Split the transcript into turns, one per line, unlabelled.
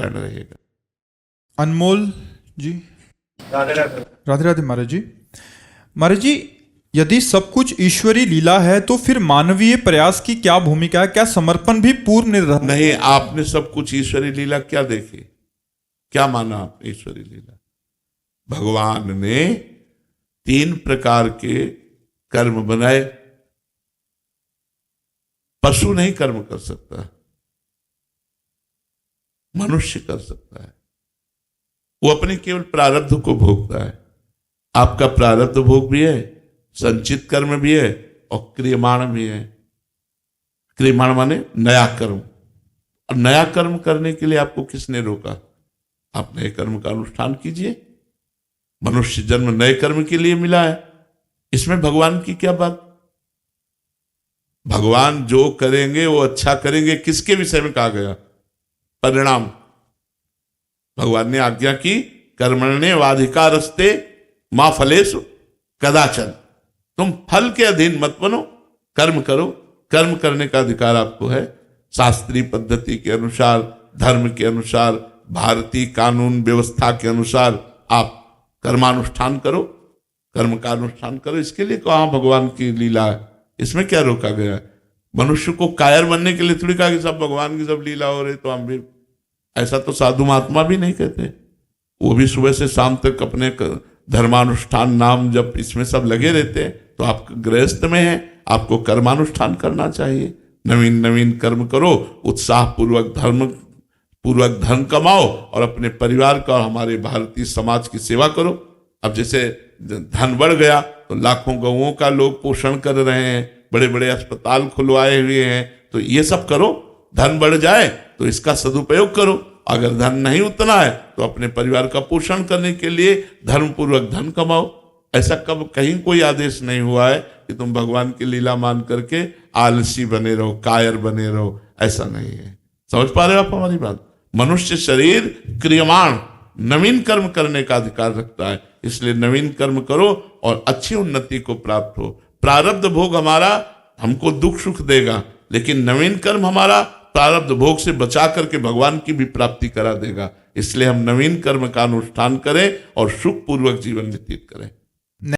रहेगा।
अनमोल जी।
राधे राधे।
राधे राधे महाराज जी। महाराज जी, यदि सब कुछ ईश्वरी लीला है तो फिर मानवीय प्रयास की क्या भूमिका है? क्या समर्पण भी पूर्व निर्धारित?
नहीं, आपने सब कुछ ईश्वरी लीला क्या देखी, क्या माना आपने ईश्वरी लीला? भगवान ने 3 प्रकार के कर्म बनाए। पशु नहीं कर्म कर सकता, मनुष्य कर सकता है। वो अपने केवल प्रारब्ध को भोगता है। आपका प्रारब्ध भोग भी है, संचित कर्म भी है और क्रियमाण भी है। क्रियमाण माने नया कर्म। और नया कर्म करने के लिए आपको किसने रोका? आप नए कर्म का अनुष्ठान कीजिए। मनुष्य जन्म नए कर्म के लिए मिला है, इसमें भगवान की क्या बात? भगवान जो करेंगे वो अच्छा करेंगे। किसके विषय में कहा गया? परिणाम। भगवान ने आज्ञा की, कर्मण्ये वाधिकारस्ते मां फलेषु कदाचन। तुम फल के अधीन मत बनो, कर्म करो। कर्म करने का अधिकार आपको है। शास्त्रीय पद्धति के अनुसार, धर्म के अनुसार, भारतीय कानून व्यवस्था के अनुसार आप कर्मानुष्ठान करो, कर्म का अनुष्ठान करो। इसके लिए कहाँ भगवान की लीला है? इसमें क्या रोका गया है? मनुष्य को कायर बनने के लिए थोड़ी कहा कि सब भगवान की सब लीला हो रही तो हम भी। ऐसा तो साधु महात्मा भी नहीं कहते। वो भी सुबह से शाम तक अपने धर्मानुष्ठान, नाम जब इसमें सब लगे रहते हैं। तो आप गृहस्थ में हैं, आपको कर्मानुष्ठान करना चाहिए। नवीन नवीन कर्म करो, उत्साह पूर्वक धन कमाओ और अपने परिवार का और हमारे भारतीय समाज की सेवा करो। अब जैसे धन बढ़ गया तो लाखों गौओं का लोग पोषण कर रहे हैं, बड़े बड़े अस्पताल खुलवाए हुए हैं। तो ये सब करो। धन बढ़ जाए तो इसका सदुपयोग करो। अगर धन नहीं उतना है तो अपने परिवार का पोषण करने के लिए धर्मपूर्वक धन कमाओ। ऐसा कब कहीं कोई आदेश नहीं हुआ है कि तुम भगवान की लीला मान करके आलसी बने रहो, कायर बने रहो। ऐसा नहीं है। समझ पा रहे हो आप हमारी बात? मनुष्य शरीर क्रियमाण नवीन कर्म करने का अधिकार रखता है। इसलिए नवीन कर्म करो और अच्छी उन्नति को प्राप्त हो। प्रारब्ध भोग हमारा हमको दुख सुख देगा, लेकिन नवीन कर्म हमारा प्रारब्ध भोग से बचा करके भगवान की भी प्राप्ति करा देगा। इसलिए हम नवीन कर्म का अनुष्ठान करें और सुख पूर्वक जीवन व्यतीत करें।